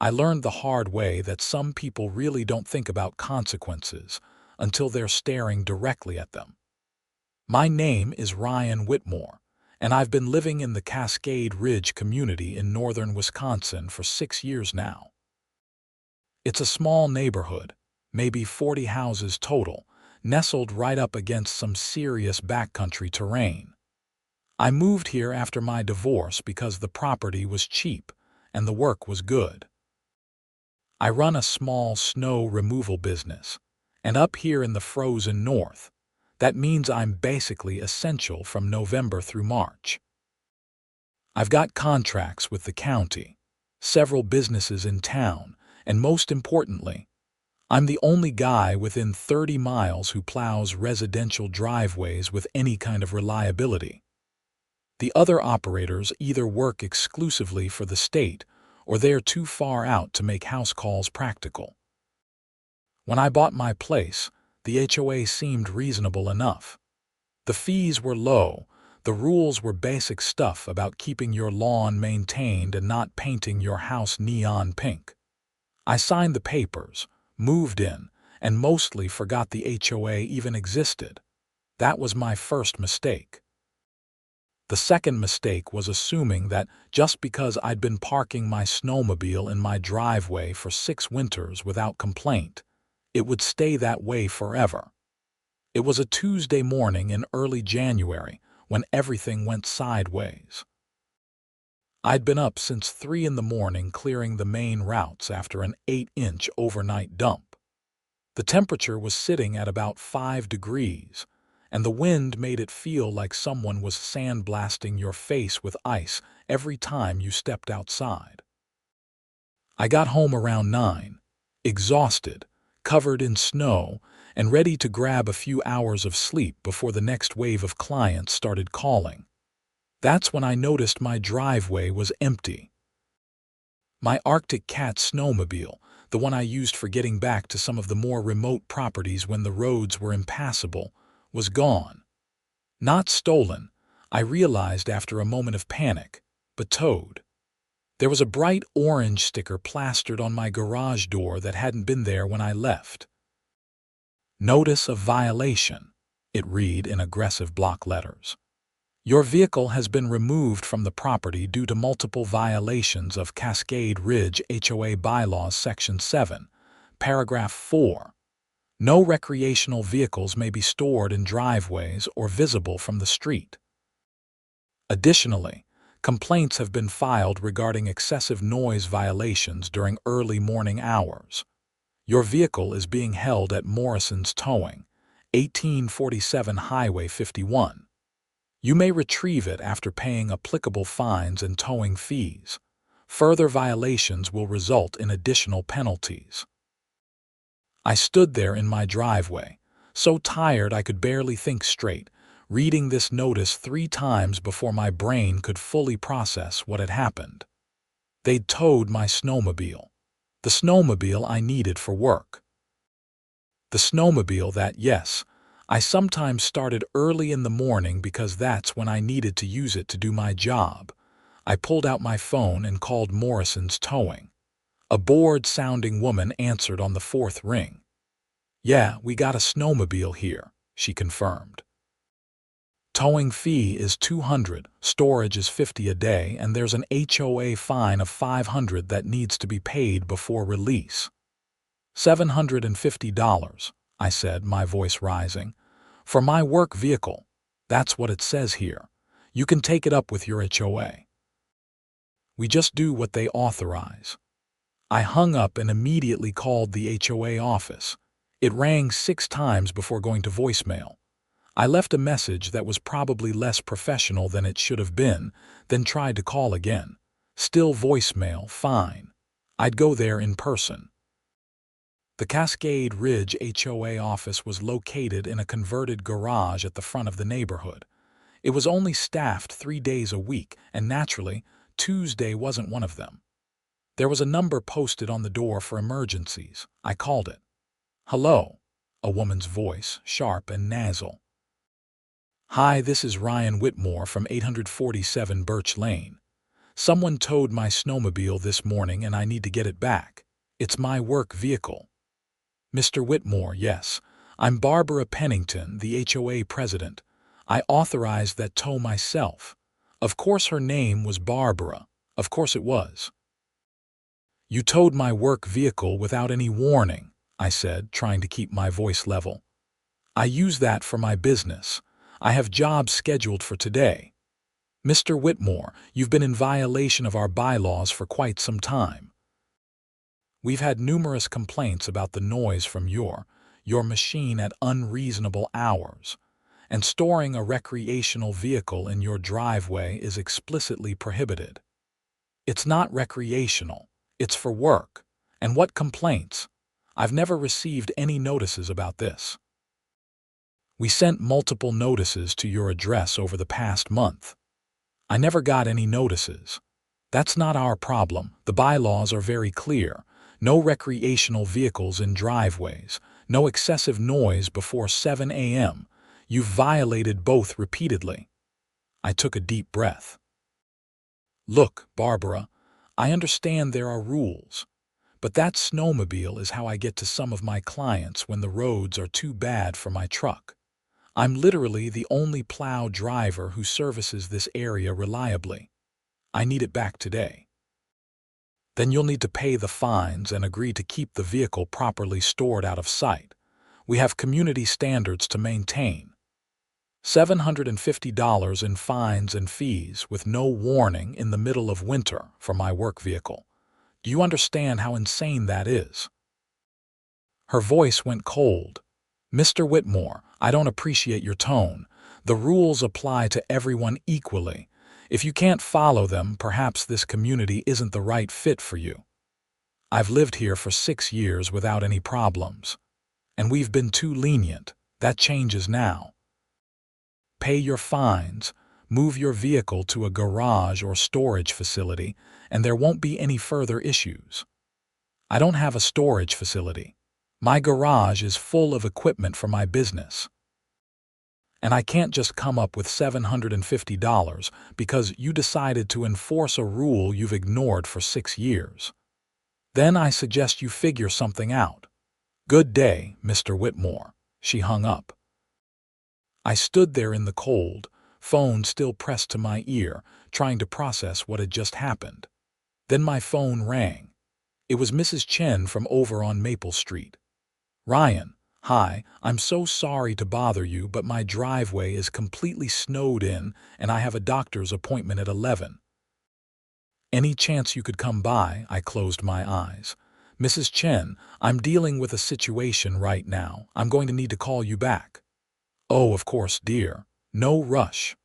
I learned the hard way that some people really don't think about consequences until they're staring directly at them. My name is Ryan Whitmore, and I've been living in the Cascade Ridge community in northern Wisconsin for 6 years now. It's a small neighborhood, maybe 40 houses total, nestled right up against some serious backcountry terrain. I moved here after my divorce because the property was cheap and the work was good. I run a small snow removal business, and up here in the frozen north, that means I'm basically essential from November through March. I've got contracts with the county, several businesses in town, and most importantly, I'm the only guy within 30 miles who plows residential driveways with any kind of reliability. The other operators either work exclusively for the state or they're too far out to make house calls practical. When I bought my place, the HOA seemed reasonable enough. The fees were low, the rules were basic stuff about keeping your lawn maintained and not painting your house neon pink. I signed the papers, moved in, and mostly forgot the HOA even existed. That was my first mistake. The second mistake was assuming that just because I'd been parking my snowmobile in my driveway for 6 winters without complaint, it would stay that way forever. It was a Tuesday morning in early January when everything went sideways. I'd been up since 3 in the morning clearing the main routes after an 8-inch overnight dump. The temperature was sitting at about 5 degrees, and the wind made it feel like someone was sandblasting your face with ice every time you stepped outside. I got home around 9, exhausted, covered in snow, and ready to grab a few hours of sleep before the next wave of clients started calling. That's when I noticed my driveway was empty. My Arctic Cat snowmobile, the one I used for getting back to some of the more remote properties when the roads were impassable, was gone. Not stolen, I realized after a moment of panic, but towed. There was a bright orange sticker plastered on my garage door that hadn't been there when I left. Notice of violation, it read in aggressive block letters. Your vehicle has been removed from the property due to multiple violations of Cascade Ridge HOA Bylaws Section 7, Paragraph 4. No recreational vehicles may be stored in driveways or visible from the street. Additionally, complaints have been filed regarding excessive noise violations during early morning hours. Your vehicle is being held at Morrison's Towing, 1847 Highway 51. You may retrieve it after paying applicable fines and towing fees. Further violations will result in additional penalties. I stood there in my driveway, so tired I could barely think straight, reading this notice 3 times before my brain could fully process what had happened. They'd towed my snowmobile, the snowmobile I needed for work. The snowmobile that, yes, I sometimes started early in the morning because that's when I needed to use it to do my job. I pulled out my phone and called Morrison's Towing. A bored-sounding woman answered on the 4th ring. "Yeah, we got a snowmobile here," she confirmed. Towing fee is $200, storage is $50 a day, and there's an HOA fine of $500 that needs to be paid before release. $750, I said, my voice rising. "For my work vehicle. That's what it says here. You can take it up with your HOA. We just do what they authorize." I hung up and immediately called the HOA office. It rang 6 times before going to voicemail. I left a message that was probably less professional than it should have been, then tried to call again. Still voicemail, fine. I'd go there in person. The Cascade Ridge HOA office was located in a converted garage at the front of the neighborhood. It was only staffed 3 days a week, and naturally, Tuesday wasn't one of them. There was a number posted on the door for emergencies. I called it. "Hello," a woman's voice, sharp and nasal. "Hi, this is Ryan Whitmore from 847 Birch Lane. Someone towed my snowmobile this morning and I need to get it back. It's my work vehicle. Mr. Whitmore, yes. I'm Barbara Pennington, the HOA president. I authorized that tow myself. Of course her name was Barbara. Of course it was. You towed my work vehicle without any warning, I said, trying to keep my voice level. I use that for my business. I have jobs scheduled for today. Mr. Whitmore, you've been in violation of our bylaws for quite some time. We've had numerous complaints about the noise from your machine at unreasonable hours, and storing a recreational vehicle in your driveway is explicitly prohibited. It's not recreational, it's for work. And what complaints? I've never received any notices about this. We sent multiple notices to your address over the past month. I never got any notices. That's not our problem. The bylaws are very clear. No recreational vehicles in driveways. No excessive noise before 7 a.m. You've violated both repeatedly. I took a deep breath. Look, Barbara, I understand there are rules, but that snowmobile is how I get to some of my clients when the roads are too bad for my truck. I'm literally the only Plow driver who services this area reliably. I need it back today. Then you'll need to pay the fines and agree to keep the vehicle properly stored out of sight. We have community standards to maintain. $750 in fines and fees with no warning in the middle of winter for my work vehicle. Do you understand how insane that is? Her voice went cold. Mr. Whitmore, I don't appreciate your tone. The rules apply to everyone equally. If you can't follow them, perhaps this community isn't the right fit for you. I've lived here for 6 years without any problems. And we've been too lenient. That changes now. Pay your fines, move your vehicle to a garage or storage facility, and there won't be any further issues. I don't have a storage facility. My garage is full of equipment for my business. And I can't just come up with $750 because you decided to enforce a rule you've ignored for 6 years. Then I suggest you figure something out. Good day, Mr. Whitmore. She hung up. I stood there in the cold, phone still pressed to my ear, trying to process what had just happened. Then my phone rang. It was Mrs. Chen from over on Maple Street. Ryan, hi, I'm so sorry to bother you, but my driveway is completely snowed in and I have a doctor's appointment at 11. Any chance you could come by? I closed my eyes. Mrs. Chen, I'm dealing with a situation right now. I'm going to need to call you back. Oh, of course, dear. No rush.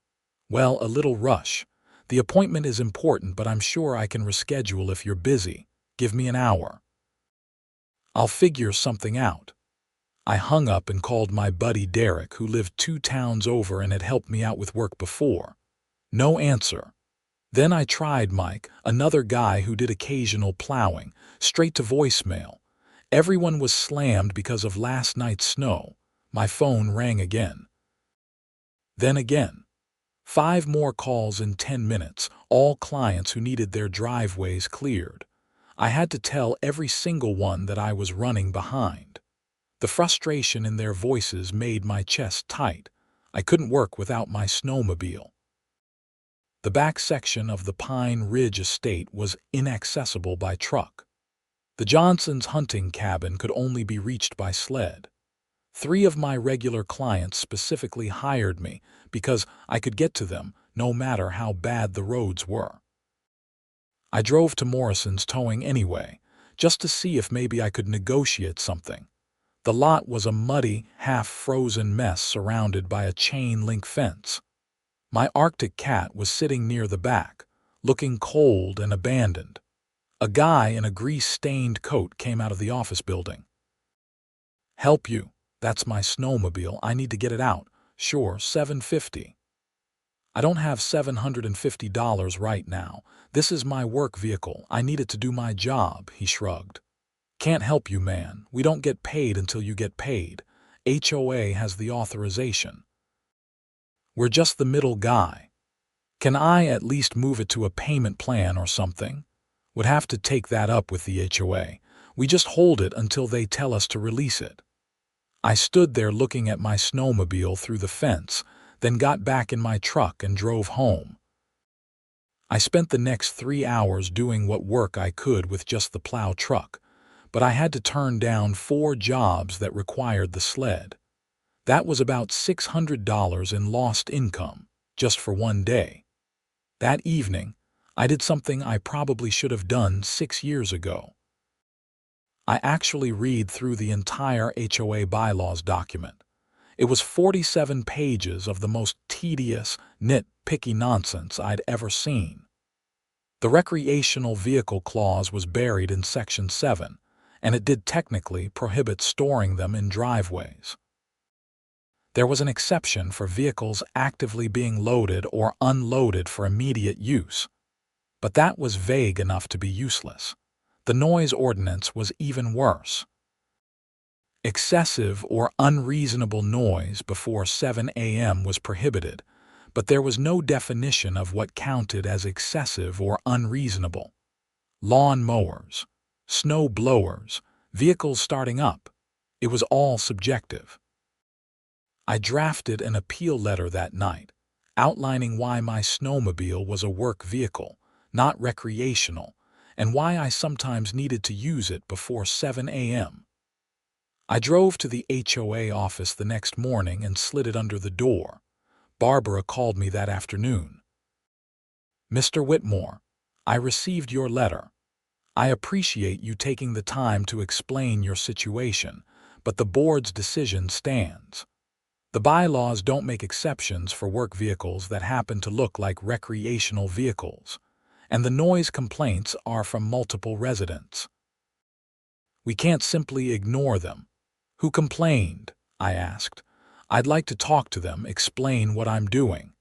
Well, a little rush. The appointment is important, but I'm sure I can reschedule if you're busy. Give me an hour. I'll figure something out. I hung up and called my buddy Derek, who lived 2 towns over and had helped me out with work before. No answer. Then I tried Mike, another guy who did occasional plowing, straight to voicemail. Everyone was slammed because of last night's snow. My phone rang again. Then again. 5 more calls in 10 minutes, all clients who needed their driveways cleared. I had to tell every single one that I was running behind. The frustration in their voices made my chest tight. I couldn't work without my snowmobile. The back section of the Pine Ridge estate was inaccessible by truck. The Johnsons' hunting cabin could only be reached by sled. 3 of my regular clients specifically hired me because I could get to them no matter how bad the roads were. I drove to Morrison's Towing anyway, just to see if maybe I could negotiate something. The lot was a muddy, half-frozen mess surrounded by a chain-link fence. My Arctic cat was sitting near the back, looking cold and abandoned. A guy in a grease-stained coat came out of the office building. Help you. That's my snowmobile. I need to get it out. Sure, $750. I don't have $750 right now. This is my work vehicle. I need it to do my job, he shrugged. Can't help you, man. We don't get paid until you get paid. HOA has the authorization. We're just the middle guy. Can I at least move it to a payment plan or something? Would have to take that up with the HOA. We just hold it until they tell us to release it. I stood there looking at my snowmobile through the fence, then got back in my truck and drove home. I spent the next 3 hours doing what work I could with just the plow truck, but I had to turn down 4 jobs that required the sled. That was about $600 in lost income, just for one day. That evening, I did something I probably should have done 6 years ago. I actually read through the entire HOA bylaws document. It was 47 pages of the most tedious, nitpicky nonsense I'd ever seen. The recreational vehicle clause was buried in Section 7, and it did technically prohibit storing them in driveways. There was an exception for vehicles actively being loaded or unloaded for immediate use, but that was vague enough to be useless. The noise ordinance was even worse. Excessive or unreasonable noise before 7 a.m. was prohibited, but there was no definition of what counted as excessive or unreasonable. Lawn mowers, snow blowers, vehicles starting up, it was all subjective. I drafted an appeal letter that night, outlining why my snowmobile was a work vehicle, not recreational, and why I sometimes needed to use it before 7 a.m. I drove to the HOA office the next morning and slid it under the door. Barbara called me that afternoon. "Mr. Whitmore, I received your letter. I appreciate you taking the time to explain your situation, but the board's decision stands. The bylaws don't make exceptions for work vehicles that happen to look like recreational vehicles, and the noise complaints are from multiple residents. We can't simply ignore them." "Who complained?" I asked. "I'd like to talk to them, explain what I'm doing."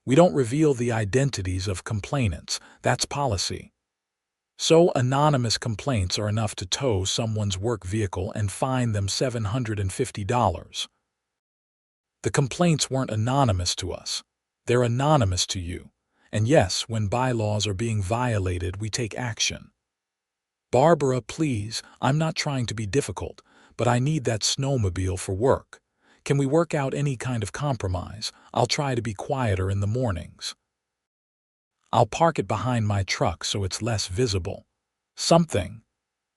"We don't reveal the identities of complainants. That's policy." "So anonymous complaints are enough to tow someone's work vehicle and fine them $750. The complaints weren't anonymous to us. They're anonymous to you. And yes, when bylaws are being violated, we take action." "Barbara, please, I'm not trying to be difficult, but I need that snowmobile for work. Can we work out any kind of compromise? I'll try to be quieter in the mornings. I'll park it behind my truck so it's less visible. Something.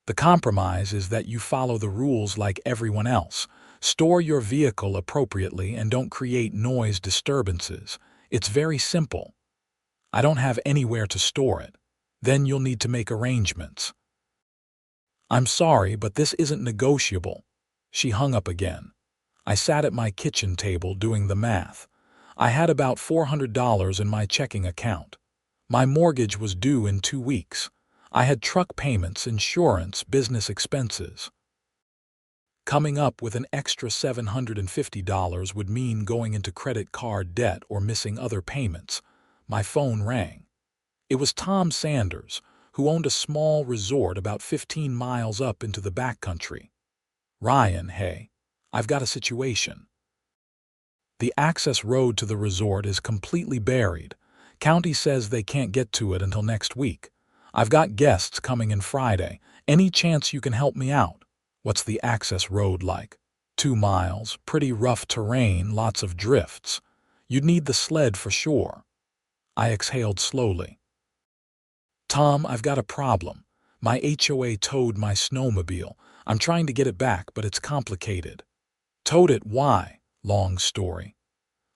The compromise is that you follow the rules like everyone else. Store your vehicle appropriately and don't create noise disturbances. It's very simple." "I don't have anywhere to store it." "Then you'll need to make arrangements." "I'm sorry, but this isn't negotiable." She hung up again. I sat at my kitchen table doing the math. I had about $400 in my checking account. My mortgage was due in 2 weeks. I had truck payments, insurance, business expenses. Coming up with an extra $750 would mean going into credit card debt or missing other payments. My phone rang. It was Tom Sanders, who owned a small resort about 15 miles up into the backcountry. "Ryan, hey, I've got a situation. The access road to the resort is completely buried. County says they can't get to it until next week. I've got guests coming in Friday. Any chance you can help me out?" "What's the access road like?" 2 miles, pretty rough terrain, lots of drifts. You'd need the sled for sure." I exhaled slowly. "Tom, I've got a problem. My HOA towed my snowmobile. I'm trying to get it back, but it's complicated." "Towed it? Why?" "Long story.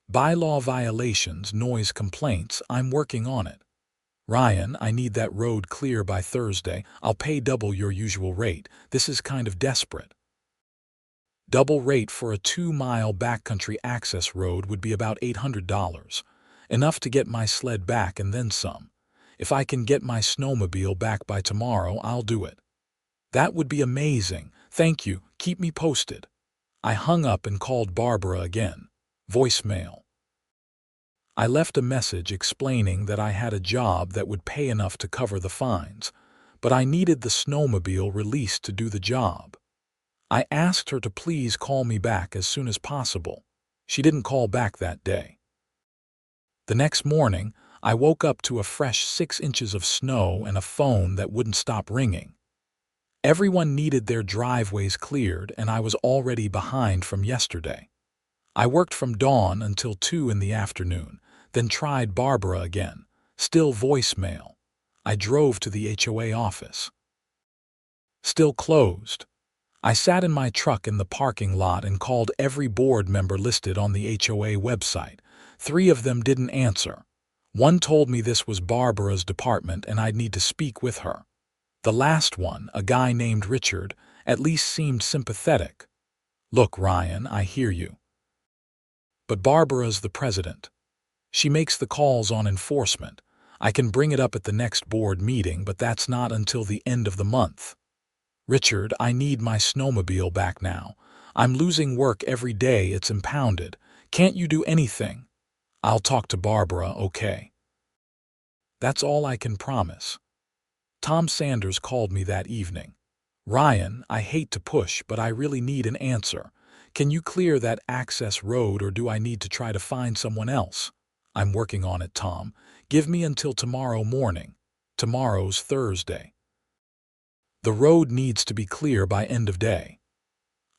Bylaw violations, noise complaints. I'm working on it." "Ryan, I need that road clear by Thursday. I'll pay double your usual rate. This is kind of desperate." Double rate for a 2-mile backcountry access road would be about $800. Enough to get my sled back and then some. If I can get my snowmobile back by tomorrow, I'll do it. "That would be amazing. Thank you. Keep me posted." I hung up and called Barbara again. Voicemail. I left a message explaining that I had a job that would pay enough to cover the fines, but I needed the snowmobile released to do the job. I asked her to please call me back as soon as possible. She didn't call back that day. The next morning, I woke up to a fresh 6 inches of snow and a phone that wouldn't stop ringing. Everyone needed their driveways cleared, and I was already behind from yesterday. I worked from dawn until 2 in the afternoon, then tried Barbara again. Still voicemail. I drove to the HOA office. Still closed. I sat in my truck in the parking lot and called every board member listed on the HOA website. 3 of them didn't answer. One told me this was Barbara's department and I'd need to speak with her. The last one, a guy named Richard, at least seemed sympathetic. "Look, Ryan, I hear you. But Barbara's the president. She makes the calls on enforcement. I can bring it up at the next board meeting, but that's not until the end of the month. Richard, I need my snowmobile back now. I'm losing work every day, it's impounded. Can't you do anything? I'll talk to Barbara, okay?" That's all I can promise. Tom Sanders called me that evening. "Ryan, I hate to push, but I really need an answer. Can you clear that access road, or do I need to try to find someone else?" "I'm working on it, Tom. Give me until tomorrow morning." Tomorrow's Thursday. "The road needs to be clear by end of day."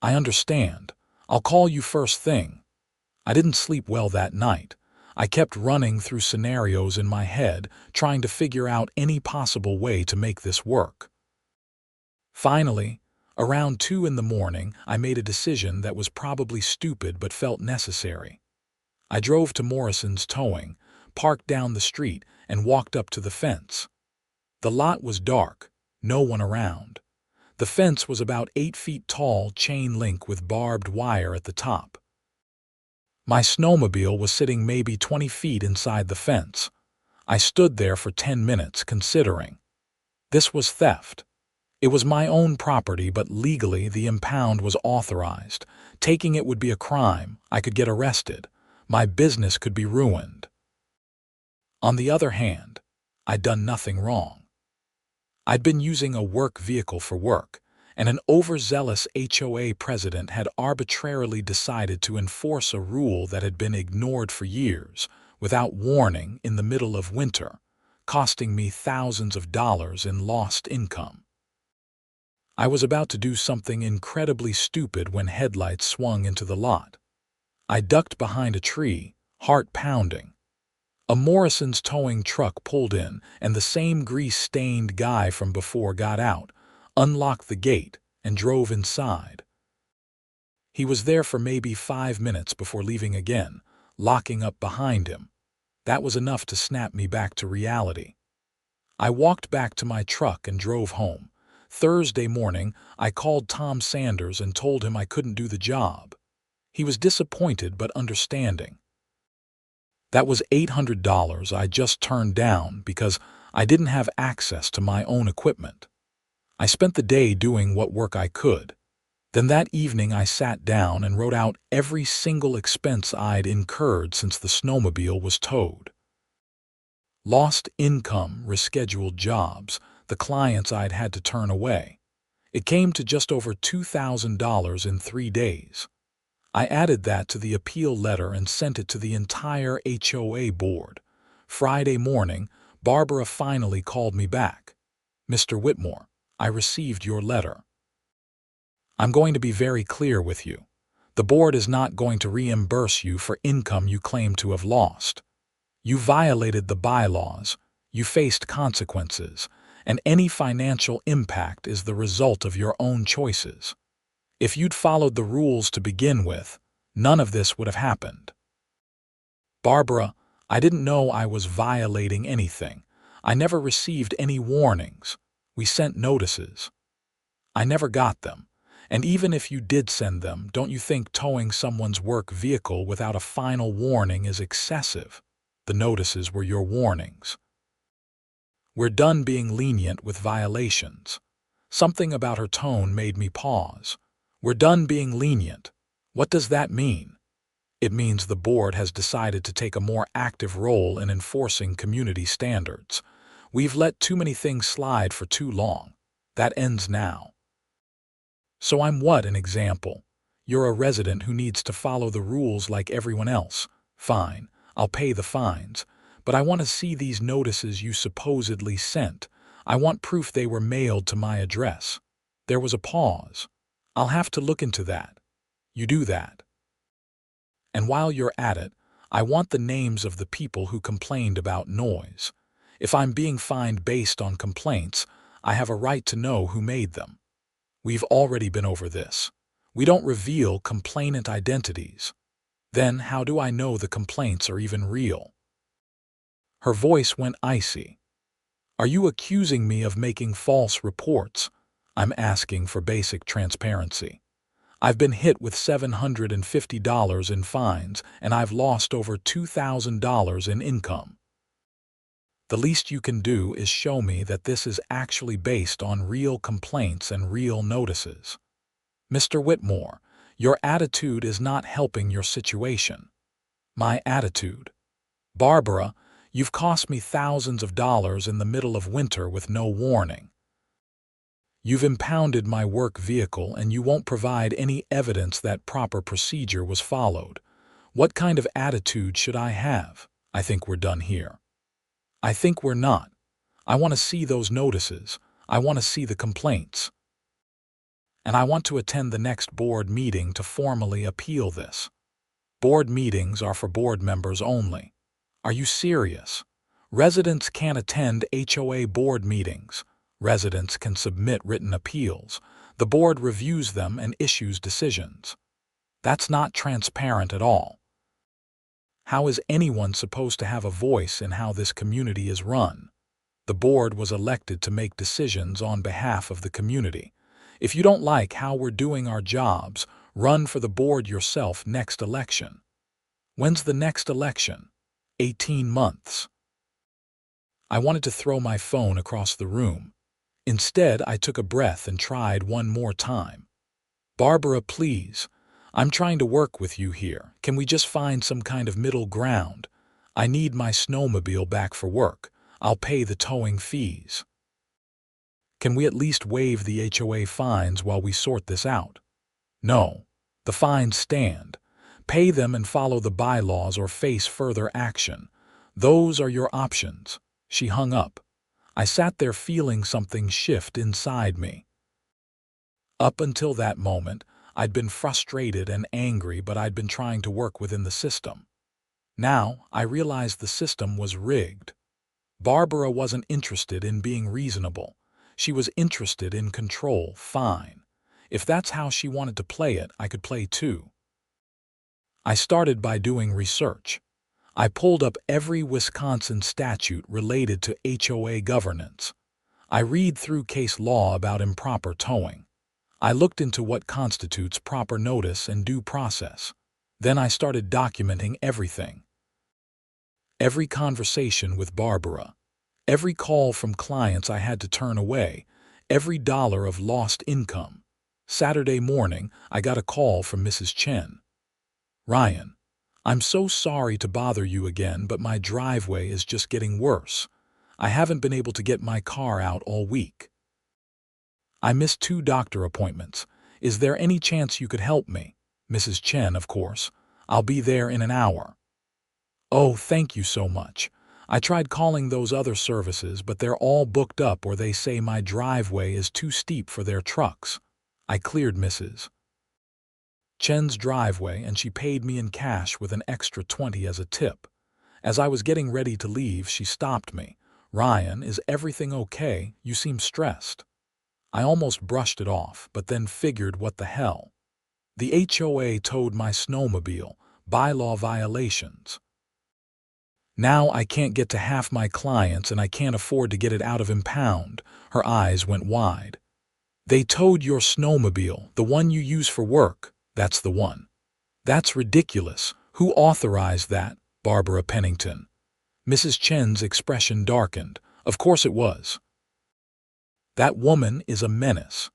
"I understand. I'll call you first thing." I didn't sleep well that night. I kept running through scenarios in my head, trying to figure out any possible way to make this work. Finally, around 2 in the morning, I made a decision that was probably stupid but felt necessary. I drove to Morrison's Towing, parked down the street, and walked up to the fence. The lot was dark, no one around. The fence was about 8 feet tall, chain link with barbed wire at the top. My snowmobile was sitting maybe 20 feet inside the fence. I stood there for 10 minutes considering. This was theft. It was my own property, but legally the impound was authorized. Taking it would be a crime. I could get arrested. My business could be ruined. On the other hand, I'd done nothing wrong. I'd been using a work vehicle for work, and an overzealous HOA president had arbitrarily decided to enforce a rule that had been ignored for years, without warning, in the middle of winter, costing me thousands of dollars in lost income. I was about to do something incredibly stupid when headlights swung into the lot. I ducked behind a tree, heart pounding. A Morrison's Towing truck pulled in, and the same grease-stained guy from before got out, unlocked the gate, and drove inside. He was there for maybe 5 minutes before leaving again, locking up behind him. That was enough to snap me back to reality. I walked back to my truck and drove home. Thursday morning, I called Tom Sanders and told him I couldn't do the job. He was disappointed but understanding. That was $800 I just turned down because I didn't have access to my own equipment. I spent the day doing what work I could. Then that evening I sat down and wrote out every single expense I'd incurred since the snowmobile was towed. Lost income, rescheduled jobs, the clients I'd had to turn away. It came to just over $2,000 in 3 days. I added that to the appeal letter and sent it to the entire HOA board. Friday morning, Barbara finally called me back. "Mr. Whitmore, I received your letter. I'm going to be very clear with you. The board is not going to reimburse you for income you claim to have lost. You violated the bylaws, you faced consequences, and any financial impact is the result of your own choices. If you'd followed the rules to begin with, none of this would have happened." "Barbara, I didn't know I was violating anything. I never received any warnings. We sent notices." "I never got them. And even if you did send them, don't you think towing someone's work vehicle without a final warning is excessive? The notices were your warnings." "We're done being lenient with violations." Something about her tone made me pause. "We're done being lenient. What does that mean?" "It means the board has decided to take a more active role in enforcing community standards. We've let too many things slide for too long. That ends now." "So I'm what, an example? You're a resident who needs to follow the rules like everyone else. Fine, I'll pay the fines. But I want to see these notices you supposedly sent. I want proof they were mailed to my address." There was a pause. "I'll have to look into that." "You do that. And while you're at it, I want the names of the people who complained about noise. If I'm being fined based on complaints, I have a right to know who made them. We've already been over this. We don't reveal complainant identities. Then how do I know the complaints are even real?" Her voice went icy. "Are you accusing me of making false reports?" "I'm asking for basic transparency. I've been hit with $750 in fines, and I've lost over $2,000 in income. The least you can do is show me that this is actually based on real complaints and real notices." "Mr. Whitmore, your attitude is not helping your situation." "My attitude? Barbara, you've cost me thousands of dollars in the middle of winter with no warning. You've impounded my work vehicle and you won't provide any evidence that proper procedure was followed. What kind of attitude should I have?" "I think we're done here." "I think we're not. I want to see those notices. I want to see the complaints. And I want to attend the next board meeting to formally appeal this." "Board meetings are for board members only." "Are you serious? Residents can't attend HOA board meetings. Residents can submit written appeals. The board reviews them and issues decisions. That's not transparent at all. How is anyone supposed to have a voice in how this community is run? The board was elected to make decisions on behalf of the community. If you don't like how we're doing our jobs, run for the board yourself next election." "When's the next election?" 18 months. I wanted to throw my phone across the room. Instead, I took a breath and tried one more time. "Barbara, please. I'm trying to work with you here. Can we just find some kind of middle ground? I need my snowmobile back for work. I'll pay the towing fees. Can we at least waive the HOA fines while we sort this out?" "No. The fines stand. Pay them and follow the bylaws or face further action. Those are your options." She hung up. I sat there feeling something shift inside me. Up until that moment, I'd been frustrated and angry, but I'd been trying to work within the system. Now, I realized the system was rigged. Barbara wasn't interested in being reasonable. She was interested in control. Fine. If that's how she wanted to play it, I could play too. I started by doing research. I pulled up every Wisconsin statute related to HOA governance. I read through case law about improper towing. I looked into what constitutes proper notice and due process. Then I started documenting everything. Every conversation with Barbara, every call from clients I had to turn away, every dollar of lost income. Saturday morning, I got a call from Mrs. Chen. "Ryan, I'm so sorry to bother you again, but my driveway is just getting worse. I haven't been able to get my car out all week. I missed 2 doctor appointments. Is there any chance you could help me?" "Mrs. Chen, of course. I'll be there in an hour." "Oh, thank you so much. I tried calling those other services, but they're all booked up or they say my driveway is too steep for their trucks." I cleared Mrs. Chen's driveway and she paid me in cash with an extra 20 as a tip. As I was getting ready to leave, she stopped me. "Ryan, is everything okay? You seem stressed." I almost brushed it off, but then figured, what the hell? The HOA towed my snowmobile, bylaw violations. Now I can't get to half my clients and I can't afford to get it out of impound. Her eyes went wide. "They towed your snowmobile, the one you use for work." "That's the one." "That's ridiculous. Who authorized that?" "Barbara Pennington." Mrs. Chen's expression darkened. "Of course it was. That woman is a menace.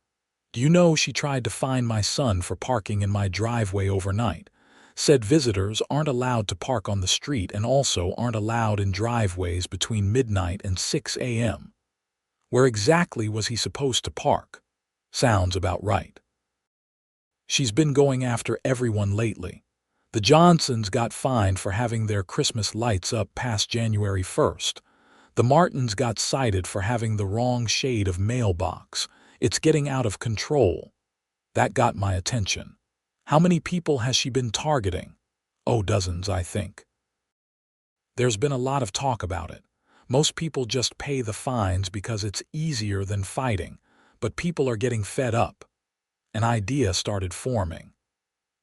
Do you know she tried to fine my son for parking in my driveway overnight? Said visitors aren't allowed to park on the street and also aren't allowed in driveways between midnight and 6 a.m. Where exactly was he supposed to park?" "Sounds about right." "She's been going after everyone lately. The The Johnsons got fined for having their Christmas lights up past January 1st. The Martins got cited for having the wrong shade of mailbox. It's getting out of control. That got my attention. How many people has she been targeting? Oh, dozens, I think. There's been a lot of talk about it. Most people just pay the fines because it's easier than fighting, but people are getting fed up. An idea started forming.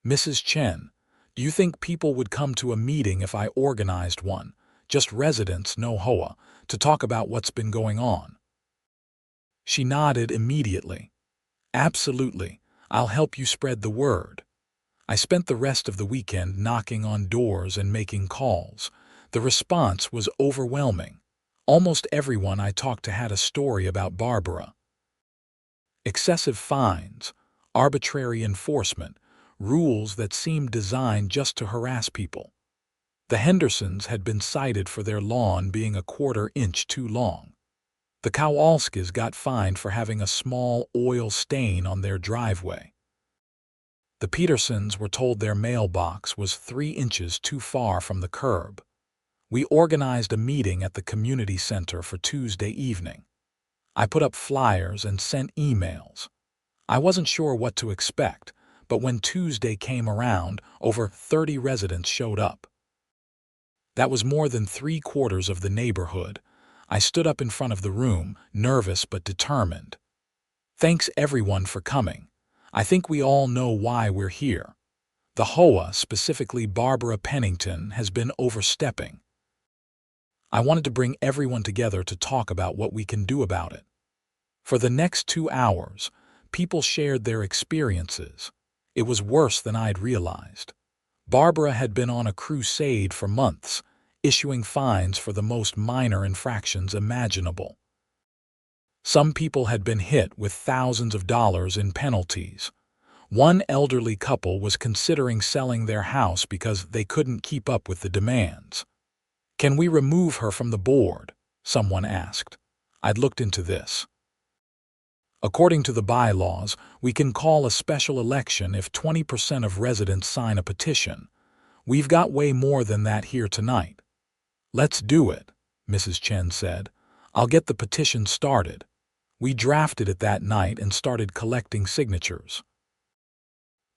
Mrs. Chen, do you think people would come to a meeting if I organized one, just residents, no HOA, to talk about what's been going on? She nodded immediately. Absolutely, I'll help you spread the word. I spent the rest of the weekend knocking on doors and making calls. The response was overwhelming. Almost everyone I talked to had a story about Barbara. Excessive fines, arbitrary enforcement, rules that seemed designed just to harass people. The Hendersons had been cited for their lawn being a quarter-inch too long. The Kowalskis got fined for having a small oil stain on their driveway. The Petersons were told their mailbox was 3 inches too far from the curb. We organized a meeting at the community center for Tuesday evening. I put up flyers and sent emails. I wasn't sure what to expect, but when Tuesday came around, over 30 residents showed up. That was more than 3/4 of the neighborhood. I stood up in front of the room, nervous but determined. Thanks everyone for coming. I think we all know why we're here. The HOA, specifically Barbara Pennington, has been overstepping. I wanted to bring everyone together to talk about what we can do about it. For the next 2 hours, people shared their experiences. It was worse than I'd realized. Barbara had been on a crusade for months, issuing fines for the most minor infractions imaginable. Some people had been hit with thousands of dollars in penalties. One elderly couple was considering selling their house because they couldn't keep up with the demands. "Can we remove her from the board?" someone asked. I'd looked into this. According to the bylaws, we can call a special election if 20% of residents sign a petition. We've got way more than that here tonight. "Let's do it," Mrs. Chen said. "I'll get the petition started." We drafted it that night and started collecting signatures.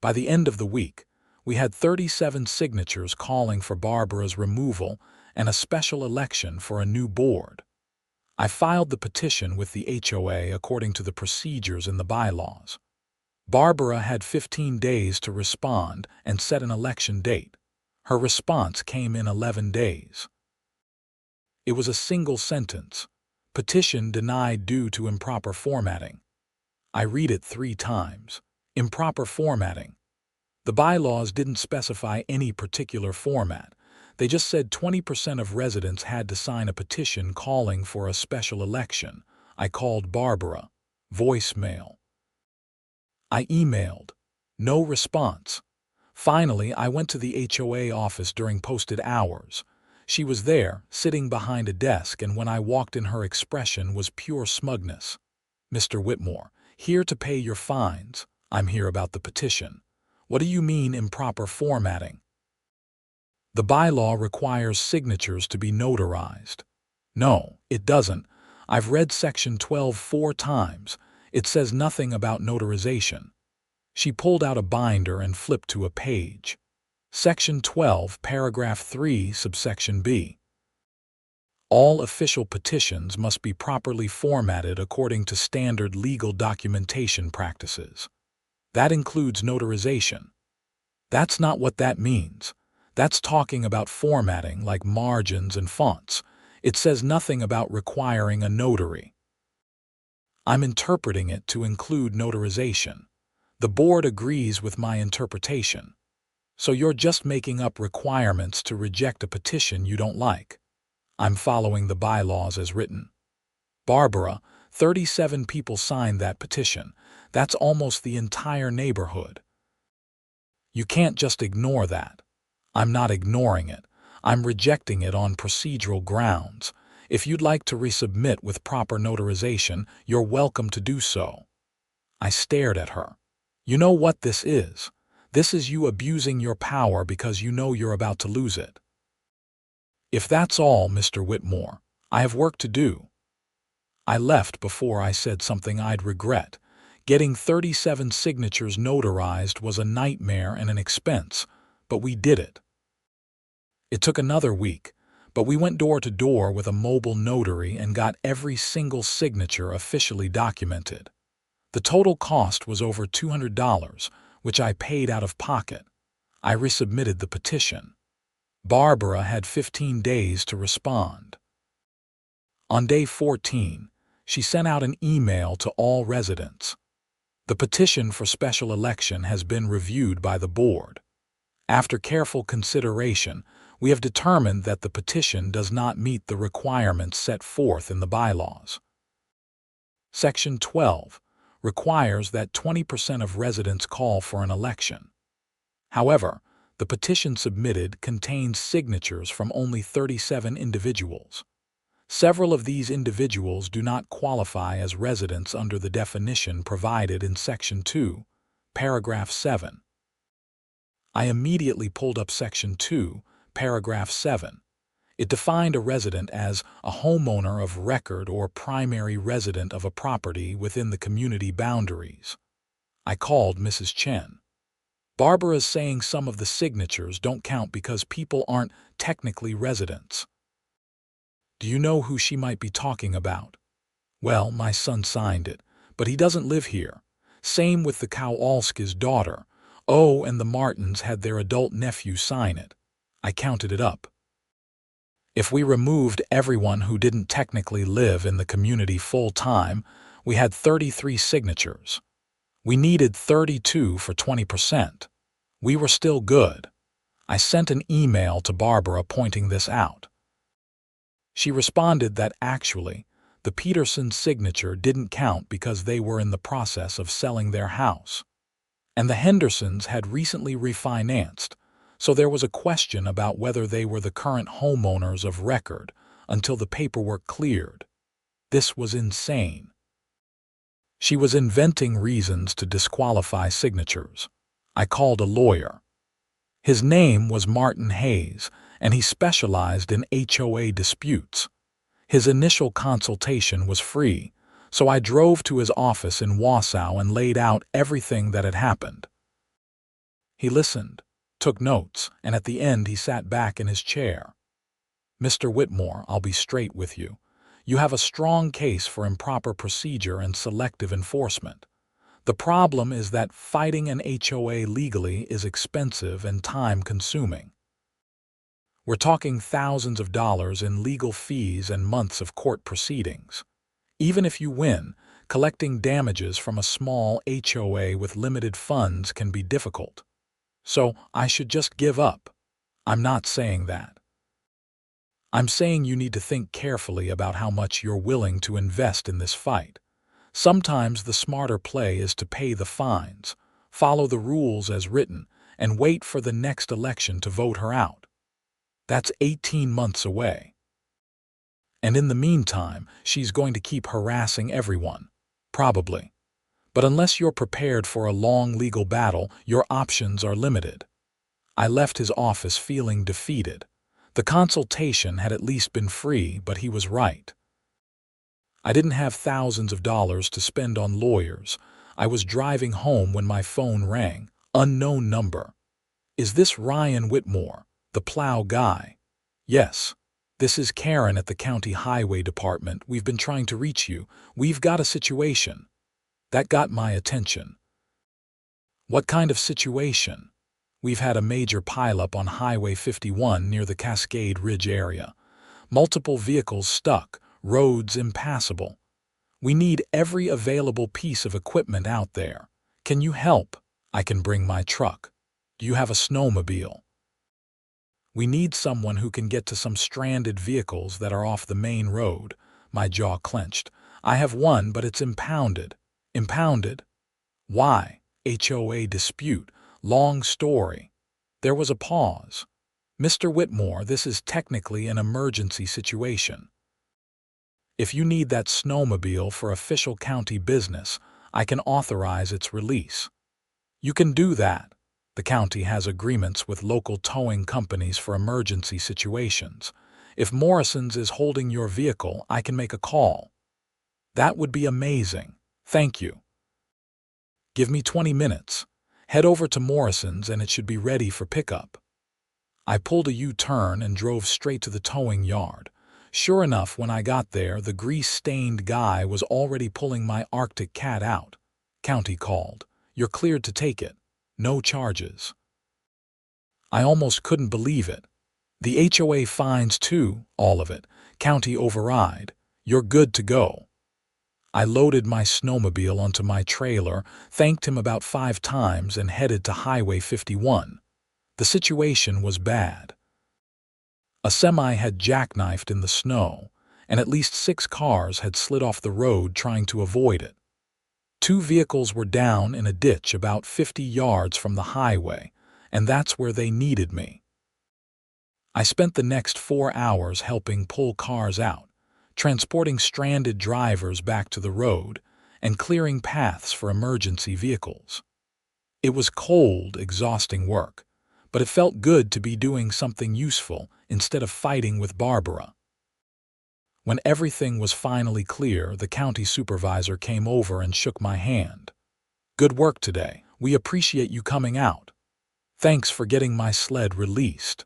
By the end of the week, we had 37 signatures calling for Barbara's removal and a special election for a new board. I filed the petition with the HOA according to the procedures in the bylaws. Barbara had 15 days to respond and set an election date. Her response came in 11 days. It was a single sentence: "Petition denied due to improper formatting." I read it 3 times. Improper formatting. The bylaws didn't specify any particular format. They just said 20% of residents had to sign a petition calling for a special election. I called Barbara. Voicemail. I emailed. No response. Finally, I went to the HOA office during posted hours. She was there, sitting behind a desk, and when I walked in, her expression was pure smugness. "Mr. Whitmore, here to pay your fines. I'm here about the petition." "What do you mean improper formatting?" "The bylaw requires signatures to be notarized." "No, it doesn't. I've read Section 12 4 times. It says nothing about notarization." She pulled out a binder and flipped to a page. Section 12, Paragraph 3, Subsection B. All official petitions must be properly formatted according to standard legal documentation practices. That includes notarization. That's not what that means. That's talking about formatting like margins and fonts. It says nothing about requiring a notary. I'm interpreting it to include notarization. The board agrees with my interpretation. So you're just making up requirements to reject a petition you don't like. I'm following the bylaws as written. Barbara, 37 people signed that petition. That's almost the entire neighborhood. You can't just ignore that. I'm not ignoring it. I'm rejecting it on procedural grounds. If you'd like to resubmit with proper notarization, you're welcome to do so. I stared at her. You know what this is? This is you abusing your power because you know you're about to lose it. If that's all, Mr. Whitmore, I have work to do. I left before I said something I'd regret. Getting 37 signatures notarized was a nightmare and an expense, but we did it. It took another week, but we went door to door with a mobile notary and got every single signature officially documented. The total cost was over $200, which I paid out of pocket. I resubmitted the petition. Barbara had 15 days to respond. On day 14, she sent out an email to all residents. The petition for special election has been reviewed by the board. After careful consideration, we have determined that the petition does not meet the requirements set forth in the bylaws. Section 12 requires that 20% of residents call for an election. However, the petition submitted contains signatures from only 37 individuals. Several of these individuals do not qualify as residents under the definition provided in Section 2, Paragraph 7. I immediately pulled up Section 2, Paragraph 7. It defined a resident as a homeowner of record or primary resident of a property within the community boundaries. I called Mrs. Chen. Barbara is saying some of the signatures don't count because people aren't technically residents. Do you know who she might be talking about? Well, my son signed it, but he doesn't live here. Same with the Kowalski's daughter. Oh, and the Martins had their adult nephew sign it. I counted it up. If we removed everyone who didn't technically live in the community full-time, we had 33 signatures. We needed 32 for 20%. We were still good. I sent an email to Barbara pointing this out. She responded that actually, the Petersons' signature didn't count because they were in the process of selling their house. And the Hendersons had recently refinanced, so there was a question about whether they were the current homeowners of record until the paperwork cleared. This was insane. She was inventing reasons to disqualify signatures. I called a lawyer. His name was Martin Hayes, and he specialized in HOA disputes. His initial consultation was free, so I drove to his office in Wausau and laid out everything that had happened. He listened, took notes, and at the end he sat back in his chair. Mr. Whitmore, I'll be straight with you. You have a strong case for improper procedure and selective enforcement. The problem is that fighting an HOA legally is expensive and time-consuming. We're talking thousands of dollars in legal fees and months of court proceedings. Even if you win, collecting damages from a small HOA with limited funds can be difficult. So I should just give up. I'm not saying that. I'm saying you need to think carefully about how much you're willing to invest in this fight. Sometimes the smarter play is to pay the fines, follow the rules as written, and wait for the next election to vote her out. That's 18 months away. And in the meantime, she's going to keep harassing everyone. Probably. But unless you're prepared for a long legal battle, your options are limited. I left his office feeling defeated. The consultation had at least been free, but he was right. I didn't have thousands of dollars to spend on lawyers. I was driving home when my phone rang. Unknown number. Is this Ryan Whitmore, the Plow guy? Yes. This is Karen at the County Highway Department. We've been trying to reach you. We've got a situation. That got my attention. What kind of situation? We've had a major pileup on Highway 51 near the Cascade Ridge area. Multiple vehicles stuck, roads impassable. We need every available piece of equipment out there. Can you help? I can bring my truck. Do you have a snowmobile? We need someone who can get to some stranded vehicles that are off the main road. My jaw clenched. I have one, but it's impounded. Impounded? Why? HOA dispute. Long story. There was a pause. Mr. Whitmore, this is technically an emergency situation. If you need that snowmobile for official county business, I can authorize its release. You can do that. The county has agreements with local towing companies for emergency situations. If Morrison's is holding your vehicle, I can make a call. That would be amazing. Thank you. Give me 20 minutes. Head over to Morrison's and it should be ready for pickup. I pulled a U-turn and drove straight to the towing yard. Sure enough, when I got there, the grease-stained guy was already pulling my Arctic Cat out. County called. You're cleared to take it. No charges. I almost couldn't believe it. The HOA fines too, all of it. County override. You're good to go. I loaded my snowmobile onto my trailer, thanked him about 5 times, and headed to Highway 51. The situation was bad. A semi had jackknifed in the snow, and at least 6 cars had slid off the road trying to avoid it. 2 vehicles were down in a ditch about 50 yards from the highway, and that's where they needed me. I spent the next 4 hours helping pull cars out, transporting stranded drivers back to the road, and clearing paths for emergency vehicles. It was cold, exhausting work, but it felt good to be doing something useful instead of fighting with Barbara. When everything was finally clear, the county supervisor came over and shook my hand. Good work today. We appreciate you coming out. Thanks for getting my sled released.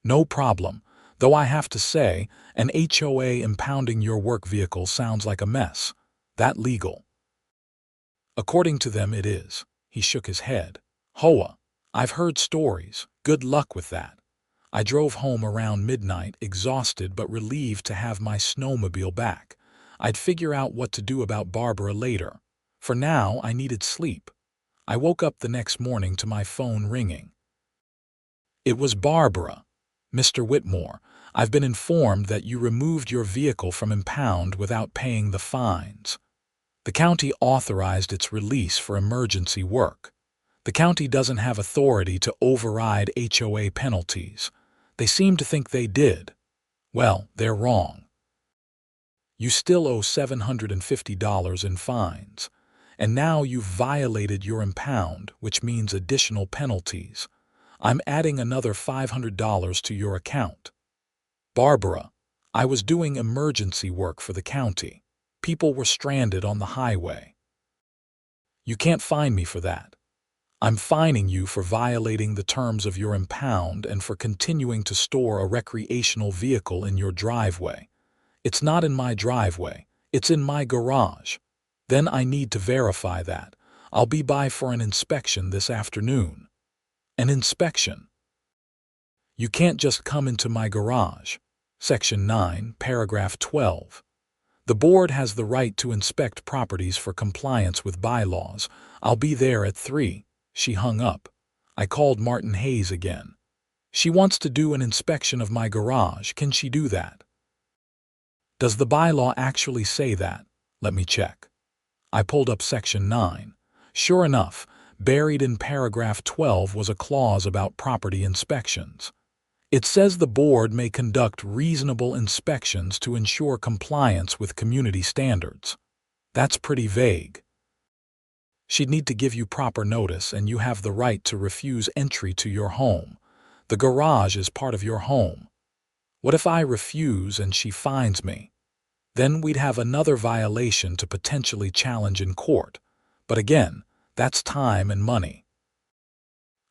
No problem, though I have to say, an HOA impounding your work vehicle sounds like a mess. That legal? According to them, it is. He shook his head. HOA. I've heard stories. Good luck with that. I drove home around midnight, exhausted but relieved to have my snowmobile back. I'd figure out what to do about Barbara later. For now, I needed sleep. I woke up the next morning to my phone ringing. It was Barbara. Mr. Whitmore, I've been informed that you removed your vehicle from impound without paying the fines. The county authorized its release for emergency work. The county doesn't have authority to override HOA penalties. They seem to think they did. Well, they're wrong. You still owe $750 in fines, and now you've violated your impound, which means additional penalties. I'm adding another $500 to your account. Barbara, I was doing emergency work for the county. People were stranded on the highway. You can't fine me for that. I'm fining you for violating the terms of your impound and for continuing to store a recreational vehicle in your driveway. It's not in my driveway. It's in my garage. Then I need to verify that. I'll be by for an inspection this afternoon. An inspection? You can't just come into my garage. Section 9, paragraph 12. The board has the right to inspect properties for compliance with bylaws. I'll be there at 3. She hung up. I called Martin Hayes again. She wants to do an inspection of my garage. Can she do that? Does the bylaw actually say that? Let me check. I pulled up Section 9. Sure enough, buried in paragraph 12 was a clause about property inspections. It says the board may conduct reasonable inspections to ensure compliance with community standards. That's pretty vague. She'd need to give you proper notice, and you have the right to refuse entry to your home. The garage is part of your home. What if I refuse and she fines me? Then we'd have another violation to potentially challenge in court. But again, that's time and money.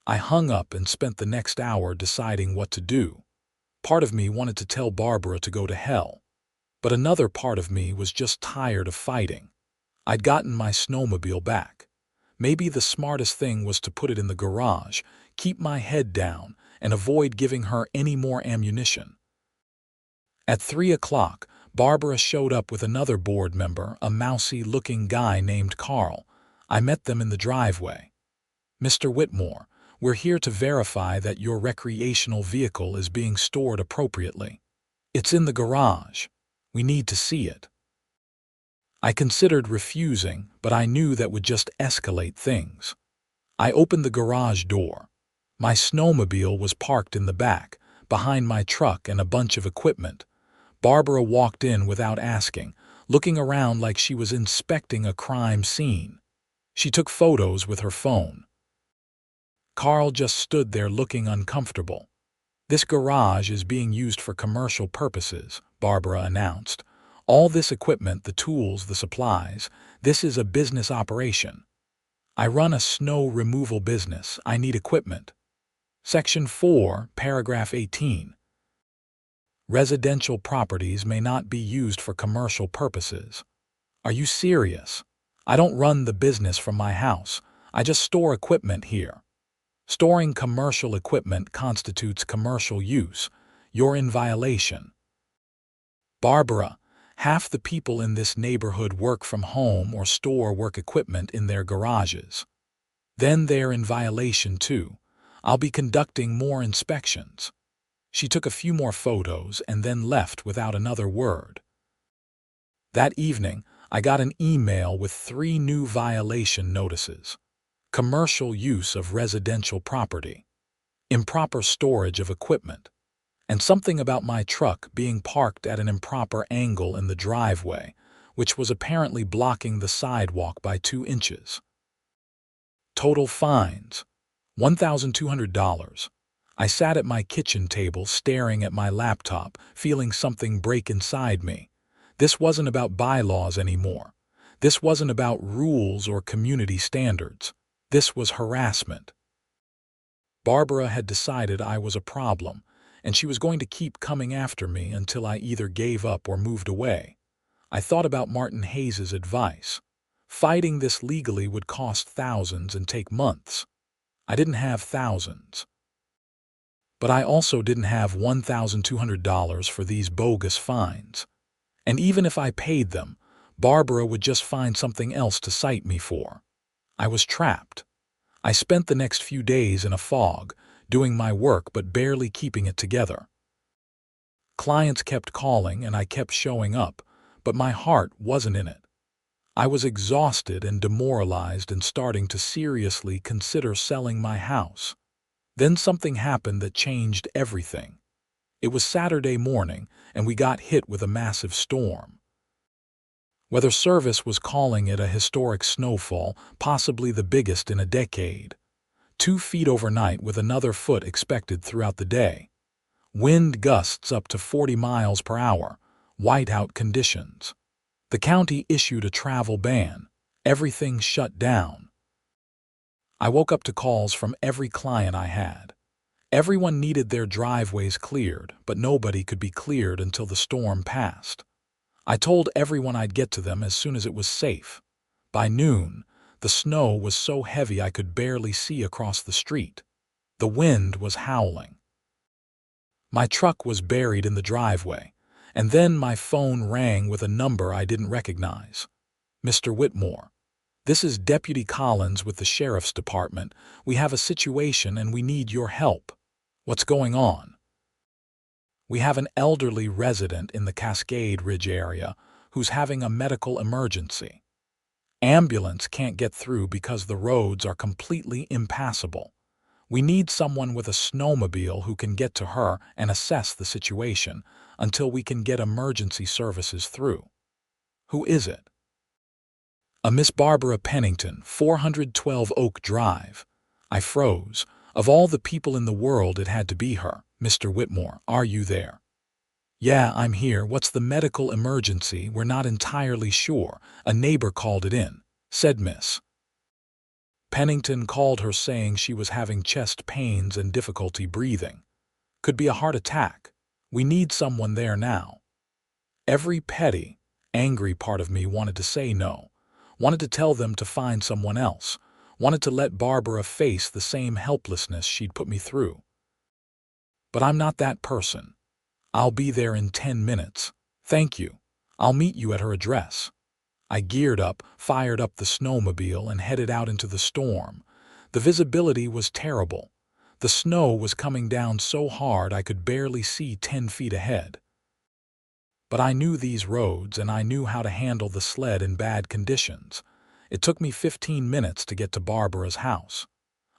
I hung up and spent the next hour deciding what to do. Part of me wanted to tell Barbara to go to hell, but another part of me was just tired of fighting. I'd gotten my snowmobile back. Maybe the smartest thing was to put it in the garage, keep my head down, and avoid giving her any more ammunition. At 3 o'clock, Barbara showed up with another board member, a mousy-looking guy named Carl. I met them in the driveway. Mr. Whitmore, we're here to verify that your recreational vehicle is being stored appropriately. It's in the garage. We need to see it. I considered refusing, but I knew that would just escalate things. I opened the garage door. My snowmobile was parked in the back, behind my truck and a bunch of equipment. Barbara walked in without asking, looking around like she was inspecting a crime scene. She took photos with her phone. Carl just stood there looking uncomfortable. "This garage is being used for commercial purposes," Barbara announced. "All this equipment, the tools, the supplies, this is a business operation. I run a snow removal business. I need equipment." Section 4, paragraph 18. Residential properties may not be used for commercial purposes. Are you serious? I don't run the business from my house. I just store equipment here. Storing commercial equipment constitutes commercial use. You're in violation. Barbara, half the people in this neighborhood work from home or store work equipment in their garages. Then they're in violation too. I'll be conducting more inspections. She took a few more photos and then left without another word. That evening, I got an email with 3 new violation notices. Commercial use of residential property, improper storage of equipment, and something about my truck being parked at an improper angle in the driveway, which was apparently blocking the sidewalk by 2 inches. Total fines, $1,200. I sat at my kitchen table staring at my laptop, feeling something break inside me. This wasn't about bylaws anymore. This wasn't about rules or community standards. This was harassment. Barbara had decided I was a problem, and she was going to keep coming after me until I either gave up or moved away. I thought about Martin Hayes's advice. Fighting this legally would cost thousands and take months. I didn't have thousands. But I also didn't have $1,200 for these bogus fines. And even if I paid them, Barbara would just find something else to cite me for. I was trapped. I spent the next few days in a fog, doing my work but barely keeping it together. Clients kept calling and I kept showing up, but my heart wasn't in it. I was exhausted and demoralized and starting to seriously consider selling my house. Then something happened that changed everything. It was Saturday morning and we got hit with a massive storm. Weather Service was calling it a historic snowfall, possibly the biggest in a decade. 2 feet overnight with another foot expected throughout the day. Wind gusts up to 40 miles per hour. Whiteout conditions. The county issued a travel ban. Everything shut down. I woke up to calls from every client I had. Everyone needed their driveways cleared, but nobody could be cleared until the storm passed. I told everyone I'd get to them as soon as it was safe. By noon, the snow was so heavy I could barely see across the street. The wind was howling. My truck was buried in the driveway, and then my phone rang with a number I didn't recognize. "Mr. Whitmore, this is Deputy Collins with the Sheriff's Department. We have a situation and we need your help." "What's going on?" "We have an elderly resident in the Cascade Ridge area who's having a medical emergency. Ambulance can't get through because the roads are completely impassable. We need someone with a snowmobile who can get to her and assess the situation until we can get emergency services through." "Who is it?" "A Miss Barbara Pennington, 412 Oak Drive." I froze. Of all the people in the world, it had to be her. "Mr. Whitmore, are you there?" "Yeah, I'm here. What's the medical emergency? We're not entirely sure. A neighbor called it in," said Miss Pennington. Called her saying she was having chest pains and difficulty breathing. Could be a heart attack. We need someone there now. Every petty, angry part of me wanted to say no, wanted to tell them to find someone else, wanted to let Barbara face the same helplessness she'd put me through. But I'm not that person. "I'll be there in 10 minutes. Thank you. I'll meet you at her address." I geared up, fired up the snowmobile, and headed out into the storm. The visibility was terrible. The snow was coming down so hard I could barely see 10 feet ahead. But I knew these roads and I knew how to handle the sled in bad conditions. It took me 15 minutes to get to Barbara's house.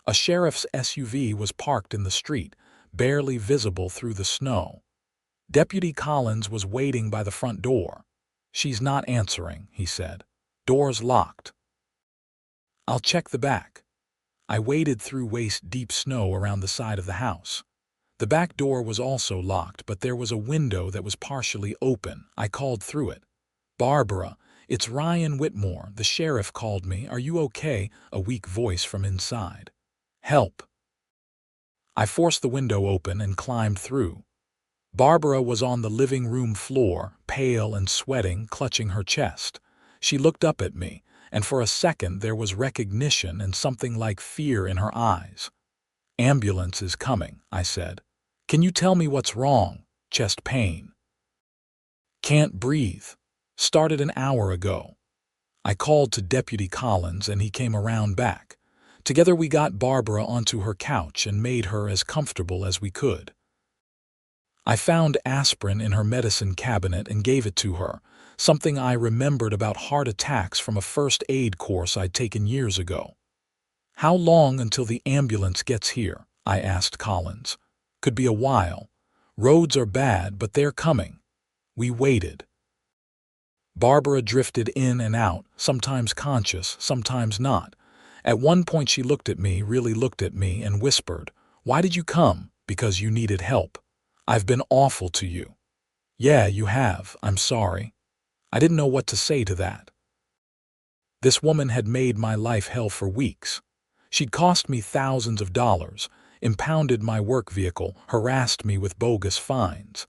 A sheriff's SUV was parked in the street, barely visible through the snow. Deputy Collins was waiting by the front door. "She's not answering," he said. "Door's locked." "I'll check the back." I waded through waist-deep snow around the side of the house. The back door was also locked, but there was a window that was partially open. I called through it. "Barbara, it's Ryan Whitmore. The sheriff called me. Are you okay?" A weak voice from inside. "Help." I forced the window open and climbed through. Barbara was on the living room floor, pale and sweating, clutching her chest. She looked up at me, and for a second there was recognition and something like fear in her eyes. "Ambulance is coming," I said. "Can you tell me what's wrong?" "Chest pain. Can't breathe. Started an hour ago." I called to Deputy Collins and he came around back. Together we got Barbara onto her couch and made her as comfortable as we could. I found aspirin in her medicine cabinet and gave it to her, something I remembered about heart attacks from a first aid course I'd taken years ago. "How long until the ambulance gets here?" I asked Collins. "Could be a while. Roads are bad, but they're coming." We waited. Barbara drifted in and out, sometimes conscious, sometimes not. At one point she looked at me, really looked at me, and whispered, "Why did you come?" "Because you needed help. I've been awful to you." "Yeah, you have. I'm sorry." I didn't know what to say to that. This woman had made my life hell for weeks. She'd cost me thousands of dollars, impounded my work vehicle, harassed me with bogus fines.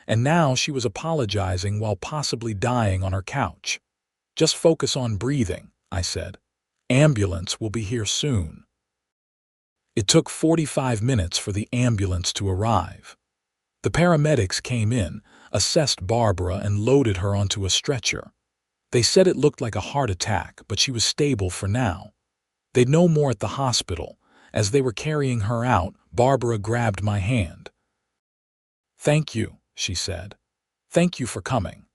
And now she was apologizing while possibly dying on her couch. "Just focus on breathing," I said. "Ambulance will be here soon." It took 45 minutes for the ambulance to arrive. The paramedics came in, assessed Barbara, and loaded her onto a stretcher. They said it looked like a heart attack, but she was stable for now. They'd know more at the hospital. As they were carrying her out, Barbara grabbed my hand. "Thank you," she said. "Thank you for coming."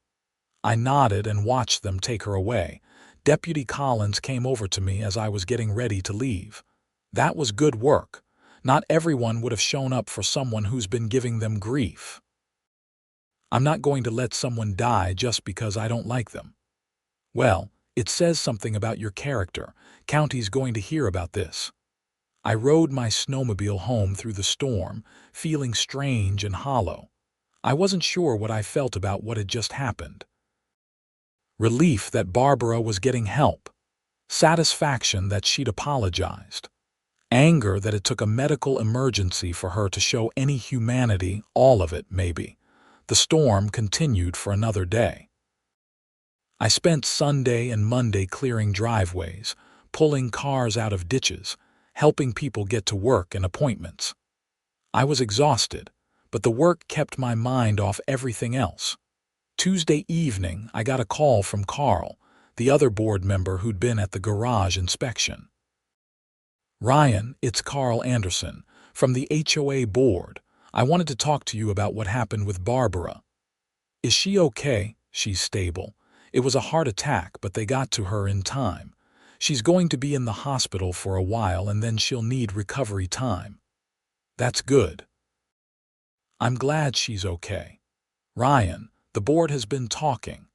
I nodded and watched them take her away. Deputy Collins came over to me as I was getting ready to leave. "That was good work. Not everyone would have shown up for someone who's been giving them grief. I'm not going to let someone die just because I don't like them." "Well, it says something about your character. County's going to hear about this." I rode my snowmobile home through the storm, feeling strange and hollow. I wasn't sure what I felt about what had just happened. Relief that Barbara was getting help. Satisfaction that she'd apologized. Anger that it took a medical emergency for her to show any humanity, all of it, maybe. The storm continued for another day. I spent Sunday and Monday clearing driveways, pulling cars out of ditches, helping people get to work and appointments. I was exhausted, but the work kept my mind off everything else. Tuesday evening, I got a call from Carl, the other board member who'd been at the garage inspection. "Ryan, it's Carl Anderson, from the HOA board. I wanted to talk to you about what happened with Barbara." "Is she okay?" "She's stable. It was a heart attack, but they got to her in time. She's going to be in the hospital for a while and then she'll need recovery time." "That's good. I'm glad she's okay." "Ryan, the board has been talking.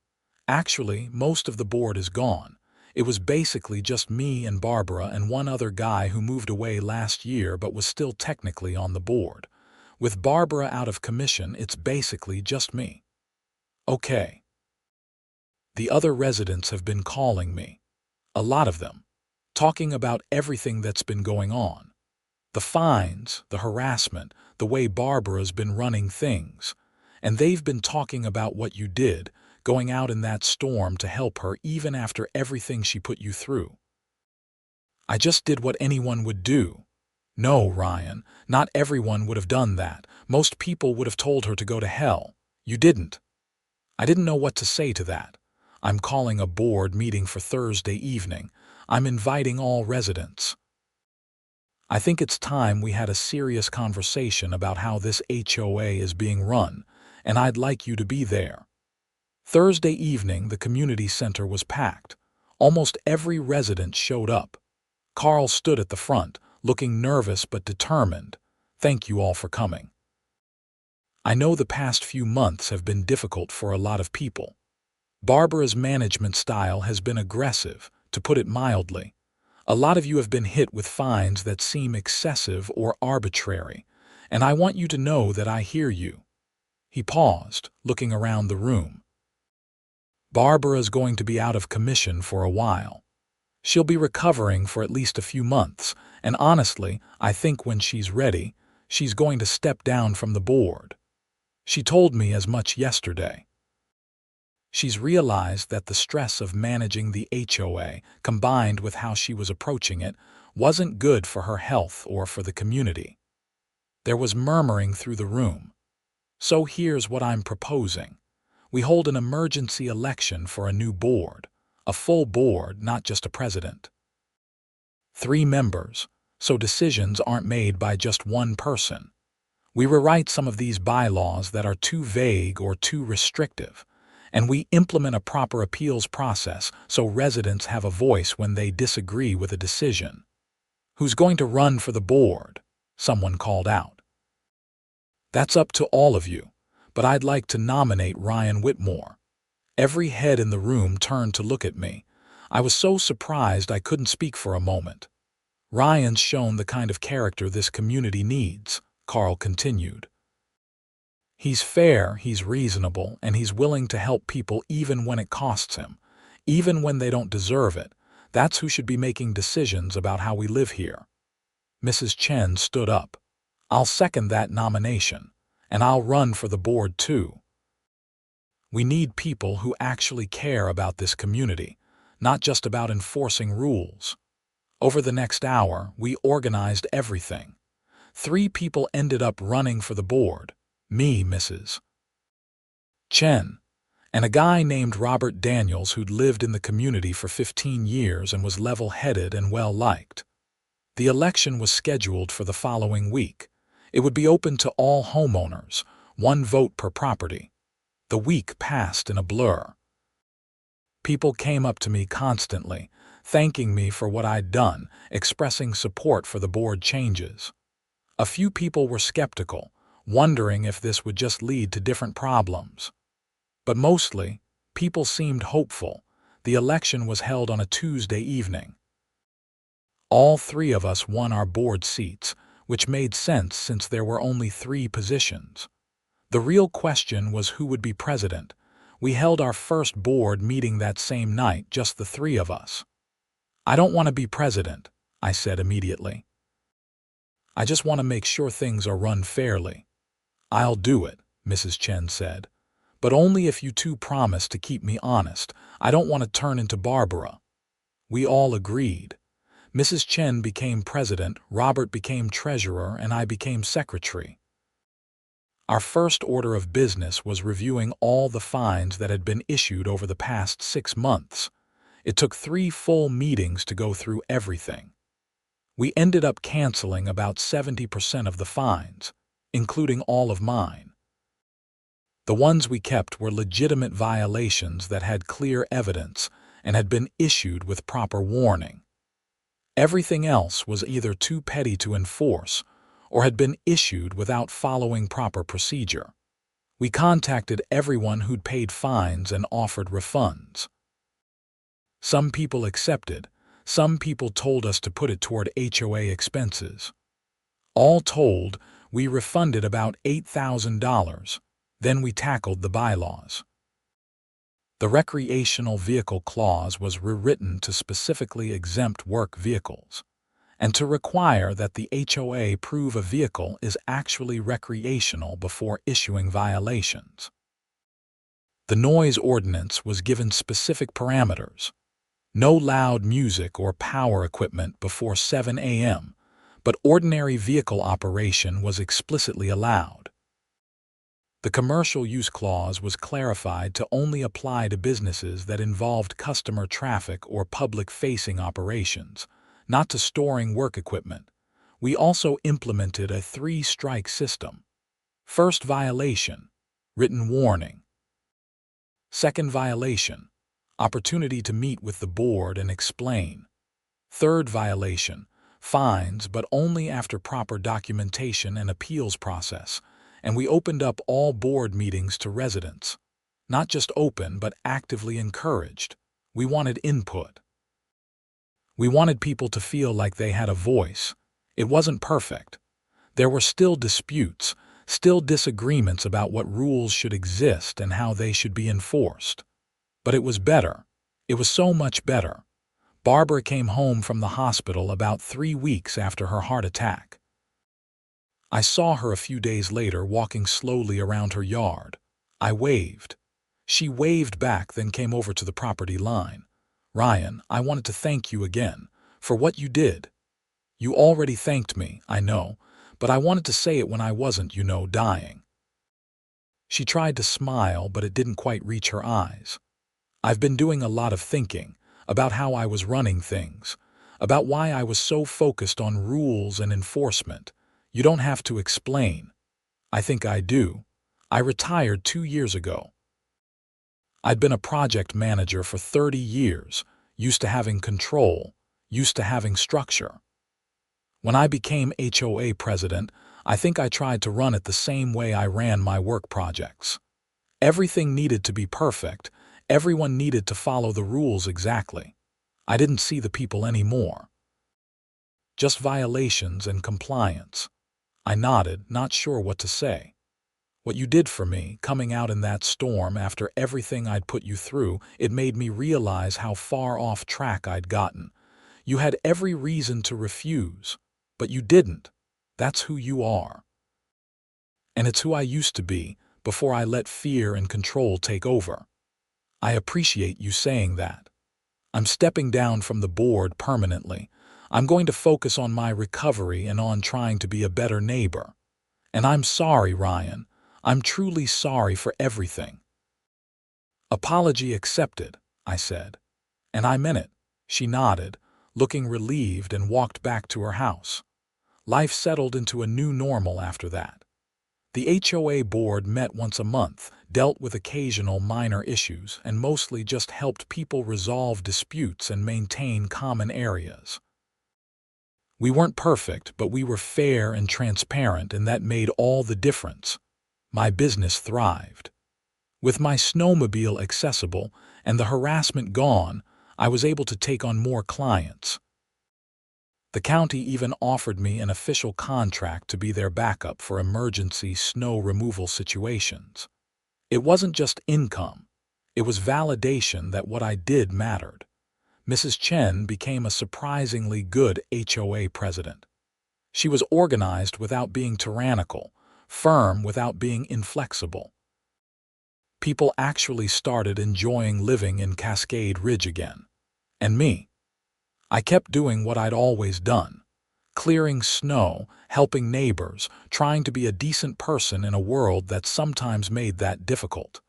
Actually, most of the board is gone. It was basically just me and Barbara and one other guy who moved away last year but was still technically on the board. With Barbara out of commission, it's basically just me." "Okay." The other residents have been calling me. A lot of them. Talking about everything that's been going on. The fines, the harassment, the way Barbara's been running things. And they've been talking about what you did, going out in that storm to help her even after everything she put you through. "I just did what anyone would do." "No, Ryan, not everyone would have done that. Most people would have told her to go to hell. You didn't." I didn't know what to say to that. "I'm calling a board meeting for Thursday evening. I'm inviting all residents. I think it's time we had a serious conversation about how this HOA is being run, and I'd like you to be there." Thursday evening, the community center was packed. Almost every resident showed up. Carl stood at the front, looking nervous but determined. "Thank you all for coming. I know the past few months have been difficult for a lot of people. Barbara's management style has been aggressive, to put it mildly. A lot of you have been hit with fines that seem excessive or arbitrary, and I want you to know that I hear you." He paused, looking around the room. "Barbara's going to be out of commission for a while. She'll be recovering for at least a few months, and honestly, I think when she's ready, she's going to step down from the board. She told me as much yesterday. She's realized that the stress of managing the HOA, combined with how she was approaching it, wasn't good for her health or for the community." There was murmuring through the room. "So here's what I'm proposing. We hold an emergency election for a new board, a full board, not just a president. 3 members, so decisions aren't made by just one person. We rewrite some of these bylaws that are too vague or too restrictive, and we implement a proper appeals process so residents have a voice when they disagree with a decision." "Who's going to run for the board?" someone called out. "That's up to all of you, but I'd like to nominate Ryan Whitmore." Every head in the room turned to look at me. I was so surprised I couldn't speak for a moment. "Ryan's shown the kind of character this community needs," Carl continued. "He's fair, he's reasonable, and he's willing to help people even when it costs him, even when they don't deserve it. That's who should be making decisions about how we live here." Mrs. Chen stood up. "I'll second that nomination, and I'll run for the board too. We need people who actually care about this community, not just about enforcing rules." Over the next hour, we organized everything. 3 people ended up running for the board. Me, Mrs. Chen, and a guy named Robert Daniels who'd lived in the community for 15 years and was level-headed and well-liked. The election was scheduled for the following week. It would be open to all homeowners, 1 vote per property. The week passed in a blur. People came up to me constantly, thanking me for what I'd done, expressing support for the board changes. A few people were skeptical, wondering if this would just lead to different problems. But mostly, people seemed hopeful. The election was held on a Tuesday evening. All 3 of us won our board seats, which made sense since there were only 3 positions. The real question was who would be president. We held our first board meeting that same night, just the 3 of us. "I don't want to be president," I said immediately. "I just want to make sure things are run fairly." "I'll do it," Mrs. Chen said. "But only if you 2 promise to keep me honest. I don't want to turn into Barbara." We all agreed. Mrs. Chen became president, Robert became treasurer, and I became secretary. Our first order of business was reviewing all the fines that had been issued over the past 6 months. It took 3 full meetings to go through everything. We ended up canceling about 70% of the fines, including all of mine. The ones we kept were legitimate violations that had clear evidence and had been issued with proper warning. Everything else was either too petty to enforce or had been issued without following proper procedure. We contacted everyone who'd paid fines and offered refunds. Some people accepted, some people told us to put it toward HOA expenses. All told, we refunded about $8,000. Then we tackled the bylaws. The recreational vehicle clause was rewritten to specifically exempt work vehicles, and to require that the HOA prove a vehicle is actually recreational before issuing violations. The noise ordinance was given specific parameters. No loud music or power equipment before 7 a.m., but ordinary vehicle operation was explicitly allowed. The commercial use clause was clarified to only apply to businesses that involved customer traffic or public-facing operations, not to storing work equipment. We also implemented a 3-strike system. First violation, written warning. Second violation, opportunity to meet with the board and explain. Third violation, fines, but only after proper documentation and appeals process. And we opened up all board meetings to residents. Not just open, but actively encouraged. We wanted input. We wanted people to feel like they had a voice. It wasn't perfect. There were still disputes, still disagreements about what rules should exist and how they should be enforced. But it was better. It was so much better. Barbara came home from the hospital about 3 weeks after her heart attack. I saw her a few days later walking slowly around her yard. I waved. She waved back, then came over to the property line. "Ryan, I wanted to thank you again for what you did. You already thanked me, I know, but I wanted to say it when I wasn't, dying." She tried to smile, but it didn't quite reach her eyes. "I've been doing a lot of thinking about how I was running things, about why I was so focused on rules and enforcement. You don't have to explain. I think I do. I retired 2 years ago. I'd been a project manager for 30 years, used to having control, used to having structure. When I became HOA president, I think I tried to run it the same way I ran my work projects. Everything needed to be perfect. Everyone needed to follow the rules exactly. I didn't see the people anymore. Just violations and compliance." I nodded, not sure what to say. "What you did for me, coming out in that storm after everything I'd put you through, it made me realize how far off track I'd gotten. You had every reason to refuse, but you didn't. That's who you are. And it's who I used to be before I let fear and control take over. I appreciate you saying that. I'm stepping down from the board permanently. I'm going to focus on my recovery and on trying to be a better neighbor. And I'm sorry, Ryan. I'm truly sorry for everything." "Apology accepted," I said. "And I meant it." She nodded, looking relieved, and walked back to her house. Life settled into a new normal after that. The HOA board met once a month, dealt with occasional minor issues, and mostly just helped people resolve disputes and maintain common areas. We weren't perfect, but we were fair and transparent, and that made all the difference. My business thrived. With my snowmobile accessible and the harassment gone, I was able to take on more clients. The county even offered me an official contract to be their backup for emergency snow removal situations. It wasn't just income. It was validation that what I did mattered. Mrs. Chen became a surprisingly good HOA president. She was organized without being tyrannical, firm without being inflexible. People actually started enjoying living in Cascade Ridge again. And me. I kept doing what I'd always done. Clearing snow, helping neighbors, trying to be a decent person in a world that sometimes made that difficult.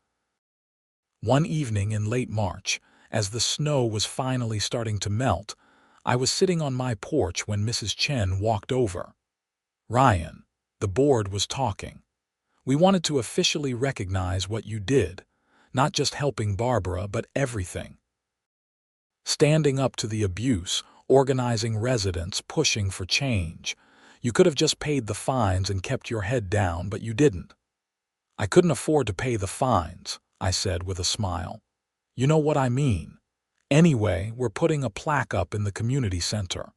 One evening in late March, as the snow was finally starting to melt, I was sitting on my porch when Mrs. Chen walked over. "Ryan," the board was talking. "We wanted to officially recognize what you did, not just helping Barbara, but everything. Standing up to the abuse, organizing residents, pushing for change. You could have just paid the fines and kept your head down, but you didn't." "I couldn't afford to pay the fines," I said with a smile. "You know what I mean. Anyway, we're putting a plaque up in the community center.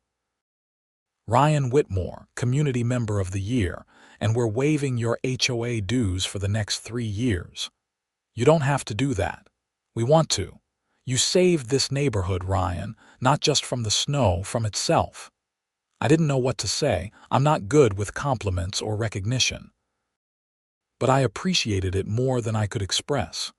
Ryan Whitmore, Community Member of the Year, and we're waiving your HOA dues for the next 3 years. You don't have to do that. We want to. You saved this neighborhood, Ryan, not just from the snow, from itself." I didn't know what to say. I'm not good with compliments or recognition. But I appreciated it more than I could express.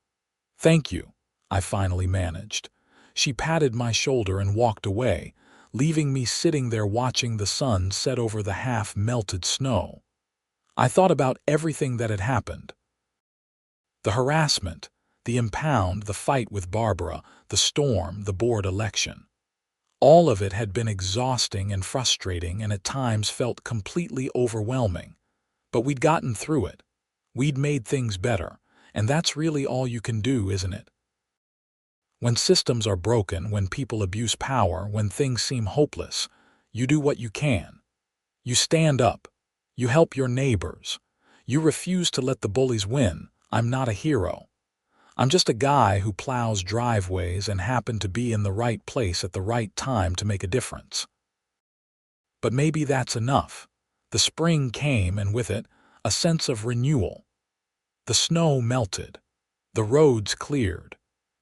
"Thank you," I finally managed. She patted my shoulder and walked away, leaving me sitting there watching the sun set over the half-melted snow. I thought about everything that had happened. The harassment, the impound, the fight with Barbara, the storm, the board election. All of it had been exhausting and frustrating and at times felt completely overwhelming. But we'd gotten through it. We'd made things better, and that's really all you can do, isn't it? When systems are broken, when people abuse power, when things seem hopeless, you do what you can. You stand up. You help your neighbors. You refuse to let the bullies win. I'm not a hero. I'm just a guy who plows driveways and happened to be in the right place at the right time to make a difference. But maybe that's enough. The spring came, and with it, a sense of renewal. The snow melted. The roads cleared.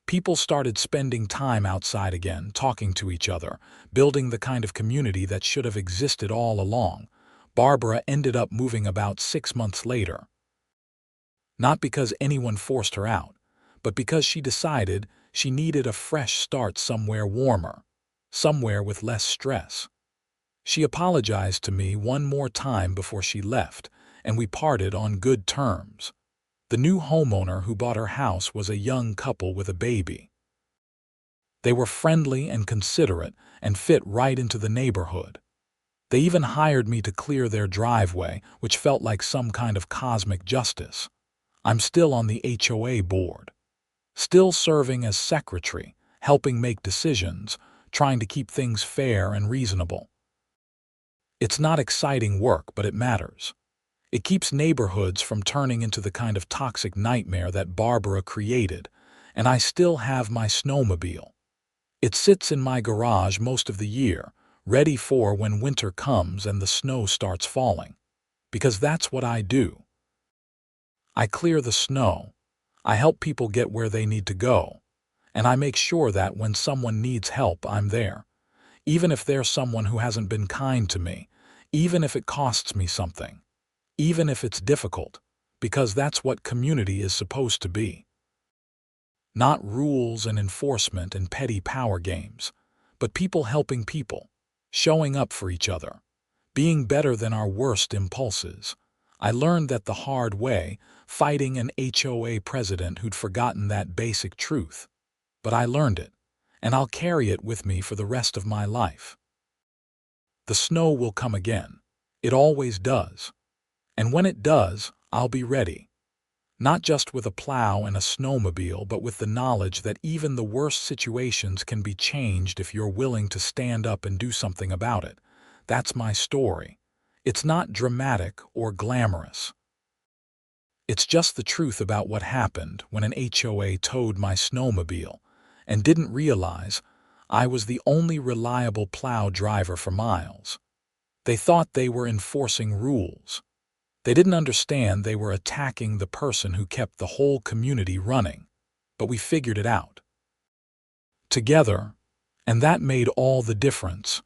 People started spending time outside again, talking to each other, building the kind of community that should have existed all along. Barbara ended up moving about 6 months later. Not because anyone forced her out, but because she decided she needed a fresh start somewhere warmer, somewhere with less stress. She apologized to me one more time before she left, and we parted on good terms. The new homeowner who bought her house was a young couple with a baby. They were friendly and considerate and fit right into the neighborhood. They even hired me to clear their driveway, which felt like some kind of cosmic justice. I'm still on the HOA board, still serving as secretary, helping make decisions, trying to keep things fair and reasonable. It's not exciting work, but it matters. It keeps neighborhoods from turning into the kind of toxic nightmare that Barbara created, and I still have my snowmobile. It sits in my garage most of the year, ready for when winter comes and the snow starts falling. Because that's what I do. I clear the snow, I help people get where they need to go, and I make sure that when someone needs help, I'm there. Even if they're someone who hasn't been kind to me, even if it costs me something. Even if it's difficult, because that's what community is supposed to be. Not rules and enforcement and petty power games, but people helping people, showing up for each other, being better than our worst impulses. I learned that the hard way, fighting an HOA president who'd forgotten that basic truth. But I learned it, and I'll carry it with me for the rest of my life. The snow will come again. It always does. And when it does, I'll be ready. Not just with a plow and a snowmobile, but with the knowledge that even the worst situations can be changed if you're willing to stand up and do something about it. That's my story. It's not dramatic or glamorous. It's just the truth about what happened when an HOA towed my snowmobile and didn't realize I was the only reliable plow driver for miles. They thought they were enforcing rules. They didn't understand they were attacking the person who kept the whole community running. But we figured it out together, and that made all the difference.